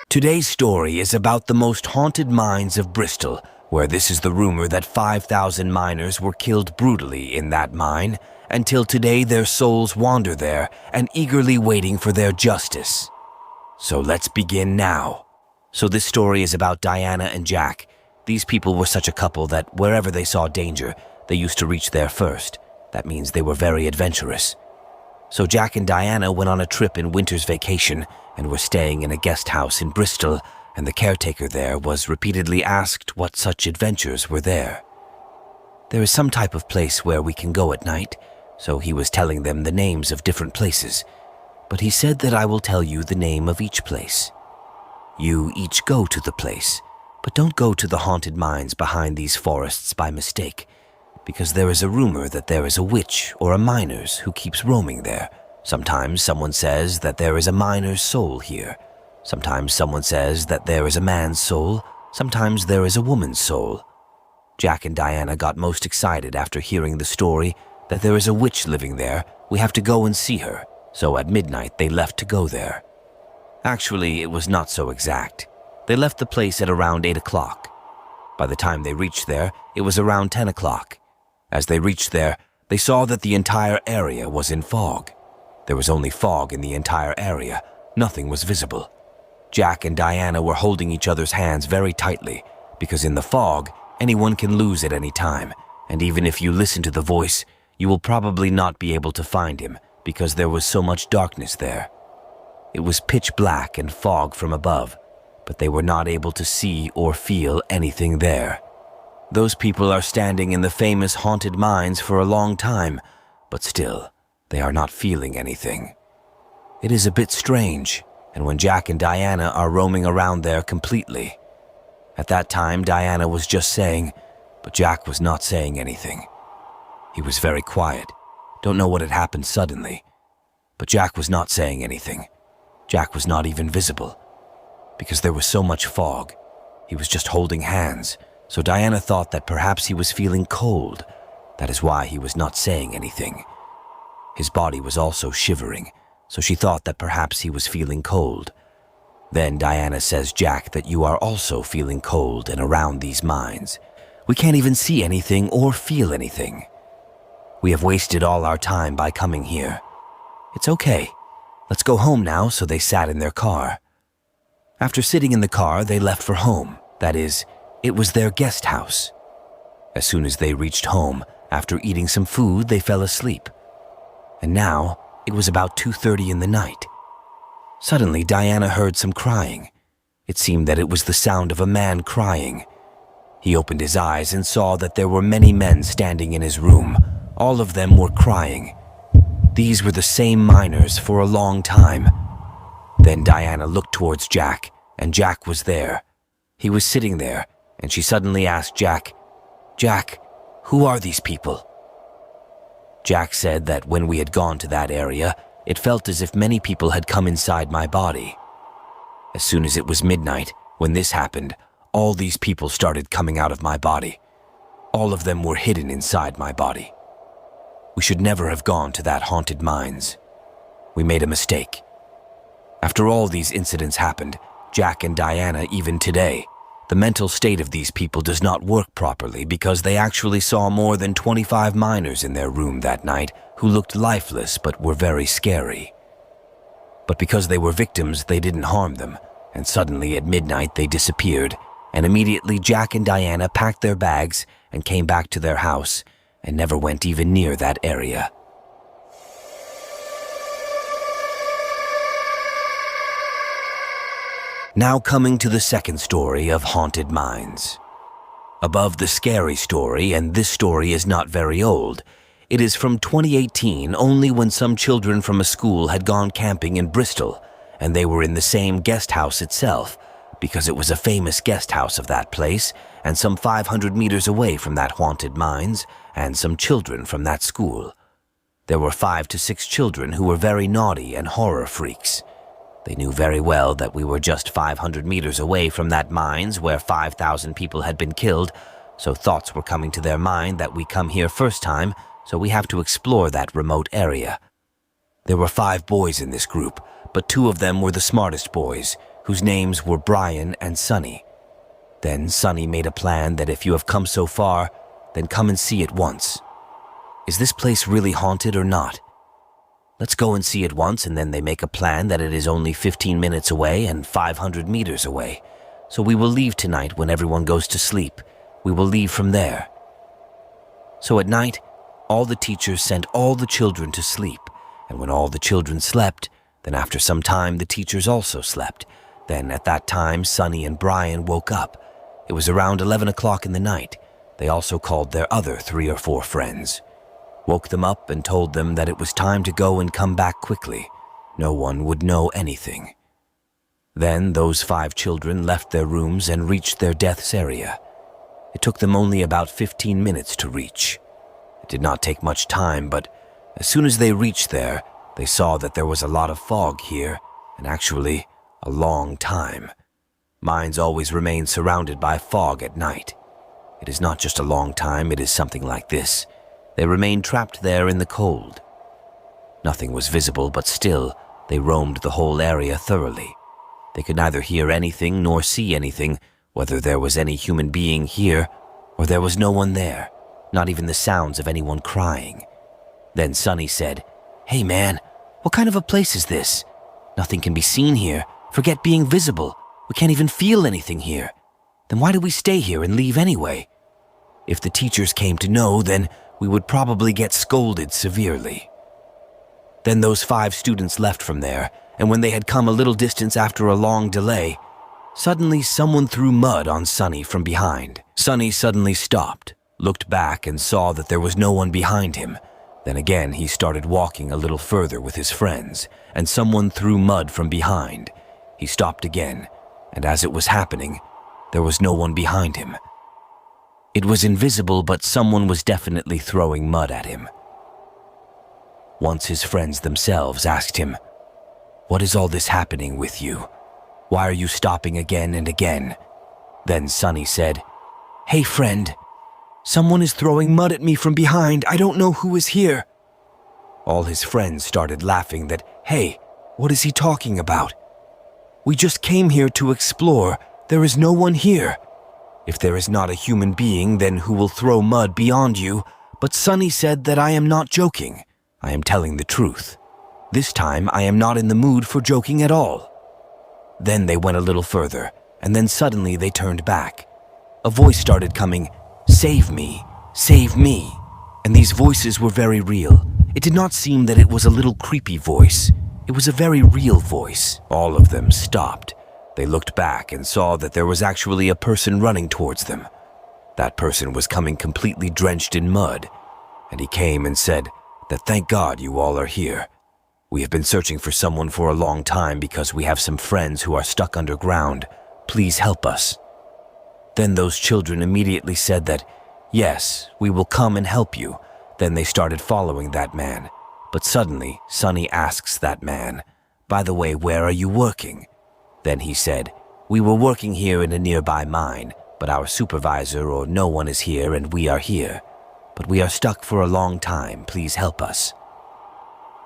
Today's story is about the most haunted mines of Bristol, where this is the rumor that 5,000 miners were killed brutally in that mine, until today their souls wander there and eagerly waiting for their justice. So let's begin now. So this story is about Diana and Jack. These people were such a couple that wherever they saw danger, they used to reach there first. That means they were very adventurous. So Jack and Diana went on a trip in winter's vacation and were staying in a guest house in Bristol, and the caretaker there was repeatedly asked what such adventures were there. There is some type of place where we can go at night, so he was telling them the names of different places. But he said that I will tell you the name of each place. You each go to the place, but don't go to the haunted mines behind these forests by mistake, because there is a rumor that there is a witch or a miners who keeps roaming there. Sometimes someone says that there is a miner's soul here. Sometimes someone says that there is a man's soul. Sometimes there is a woman's soul. Jack and Diana got most excited after hearing the story that there is a witch living there. We have to go and see her. So at midnight they left to go there. Actually, it was not so exact. They left the place at around 8 o'clock. By the time they reached there, it was around 10 o'clock. As they reached there, they saw that the entire area was in fog. There was only fog in the entire area. Nothing was visible. Jack and Diana were holding each other's hands very tightly, because in the fog, anyone can lose at any time, and even if you listen to the voice, you will probably not be able to find him, because there was so much darkness there. It was pitch black and fog from above, but they were not able to see or feel anything there. Those people are standing in the famous haunted mines for a long time, but still, they are not feeling anything. It is a bit strange, and when Jack and Diana are roaming around there completely. At that time, Diana was just saying, but Jack was not saying anything. He was very quiet. Don't know what had happened suddenly, but Jack was not saying anything. Jack was not even visible, because there was so much fog. He was just holding hands, so Diana thought that perhaps he was feeling cold. That is why he was not saying anything. His body was also shivering, so she thought that perhaps he was feeling cold. Then Diana says, Jack, that you are also feeling cold and around these mines. We can't even see anything or feel anything. We have wasted all our time by coming here. It's okay. Let's go home now. So they sat in their car. After sitting in the car, they left for home. That is, it was their guest house. As soon as they reached home, after eating some food, they fell asleep. And now, it was about 2:30 in the night. Suddenly, Diana heard some crying. It seemed that it was the sound of a man crying. He opened his eyes and saw that there were many men standing in his room. All of them were crying. These were the same miners for a long time. Then Diana looked towards Jack, and Jack was there. He was sitting there, and she suddenly asked Jack, Jack, who are these people? Jack said that when we had gone to that area, it felt as if many people had come inside my body. As soon as it was midnight, when this happened, all these people started coming out of my body. All of them were hidden inside my body. We should never have gone to that haunted mines. We made a mistake. After all these incidents happened, Jack and Diana, even today, the mental state of these people does not work properly because they actually saw more than 25 miners in their room that night who looked lifeless but were very scary. But because they were victims, they didn't harm them, and suddenly at midnight they disappeared, and immediately Jack and Diana packed their bags and came back to their house and never went even near that area. Now coming to the second story of haunted mines. Above the scary story, and this story is not very old, it is from 2018, only when some children from a school had gone camping in Bristol, and they were in the same guest house itself, because it was a famous guest house of that place, and some 500 meters away from that haunted mines, and some children from that school. There were 5 to 6 children who were very naughty and horror freaks. They knew very well that we were just 500 meters away from that mines where 5,000 people had been killed, so thoughts were coming to their mind that we come here first time, so we have to explore that remote area. There were 5 boys in this group, but 2 of them were the smartest boys, whose names were Brian and Sunny. Then Sunny made a plan that if you have come so far, then come and see it once. Is this place really haunted or not? Let's go and see it once, and then they make a plan that it is only 15 minutes away and 500 meters away. So we will leave tonight when everyone goes to sleep. We will leave from there. So at night, all the teachers sent all the children to sleep, and when all the children slept, then after some time the teachers also slept. Then at that time, Sunny and Brian woke up. It was around 11 o'clock in the night. They also called their other 3 or 4 friends, woke them up and told them that it was time to go and come back quickly. No one would know anything. Then those 5 children left their rooms and reached their death's area. It took them only about 15 minutes to reach. It did not take much time, but as soon as they reached there, they saw that there was a lot of fog here, and actually a long time. Mines always remain surrounded by fog at night. It is not just a long time, it is something like this. They remained trapped there in the cold. Nothing was visible, but still, they roamed the whole area thoroughly. They could neither hear anything nor see anything, whether there was any human being here or there was no one there, not even the sounds of anyone crying. Then Sunny said, "Hey man, what kind of a place is this? Nothing can be seen here. Forget being visible. We can't even feel anything here. Then why do we stay here and leave anyway? If the teachers came to know, then we would probably get scolded severely." Then those 5 students left from there, and when they had come a little distance after a long delay, suddenly someone threw mud on Sunny from behind. Sunny suddenly stopped, looked back and saw that there was no one behind him. Then again he started walking a little further with his friends, and someone threw mud from behind. He stopped again, and as it was happening, there was no one behind him. It was invisible, but someone was definitely throwing mud at him. Once his friends themselves asked him, "What is all this happening with you? Why are you stopping again and again?" Then Sunny said, "Hey friend, someone is throwing mud at me from behind. I don't know who is here." All his friends started laughing that, "Hey, what is he talking about? We just came here to explore. There is no one here. If there is not a human being, then who will throw mud beyond you?" But Sunny said that I am not joking. I am telling the truth. This time I am not in the mood for joking at all. Then they went a little further, and then suddenly they turned back. A voice started coming, "Save me, save me." And these voices were very real. It did not seem that it was a little creepy voice. It was a very real voice. All of them stopped. They looked back and saw that there was actually a person running towards them. That person was coming completely drenched in mud, and he came and said that thank God you all are here. We have been searching for someone for a long time because we have some friends who are stuck underground. Please help us. Then those children immediately said that, yes, we will come and help you. Then they started following that man. But suddenly, Sunny asks that man, "By the way, where are you working?" Then he said, "We were working here in a nearby mine, but our supervisor or no one is here and we are here. But we are stuck for a long time. Please help us."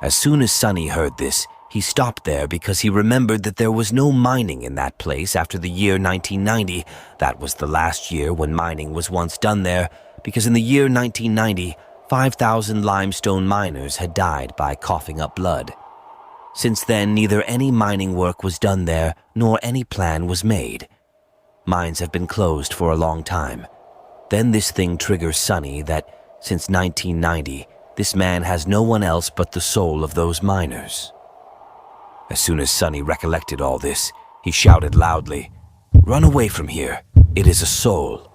As soon as Sunny heard this, he stopped there because he remembered that there was no mining in that place after the year 1990. That was the last year when mining was once done there, because in the year 1990, 5,000 limestone miners had died by coughing up blood. Since then, neither any mining work was done there, nor any plan was made. Mines have been closed for a long time. Then this thing triggers Sunny that, since 1990, this man has no one else but the soul of those miners. As soon as Sunny recollected all this, he shouted loudly, "Run away from here! It is a soul!"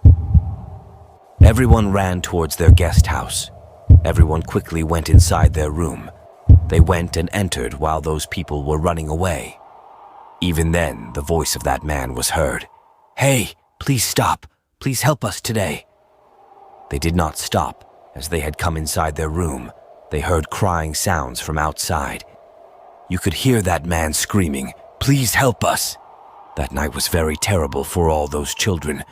Everyone ran towards their guest house. Everyone quickly went inside their room. They went and entered while those people were running away. Even then, the voice of that man was heard. "Hey, please stop. Please help us today." They did not stop. As they had come inside their room, they heard crying sounds from outside. You could hear that man screaming, "Please help us." That night was very terrible for all those children.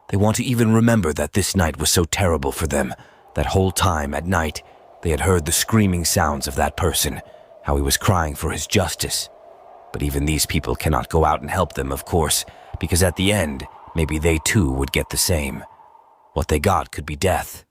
They want to even remember that this night was so terrible for them. That whole time at night, they had heard the screaming sounds of that person, how he was crying for his justice. But even these people cannot go out and help them, of course, because at the end, maybe they too would get the same. What they got could be death.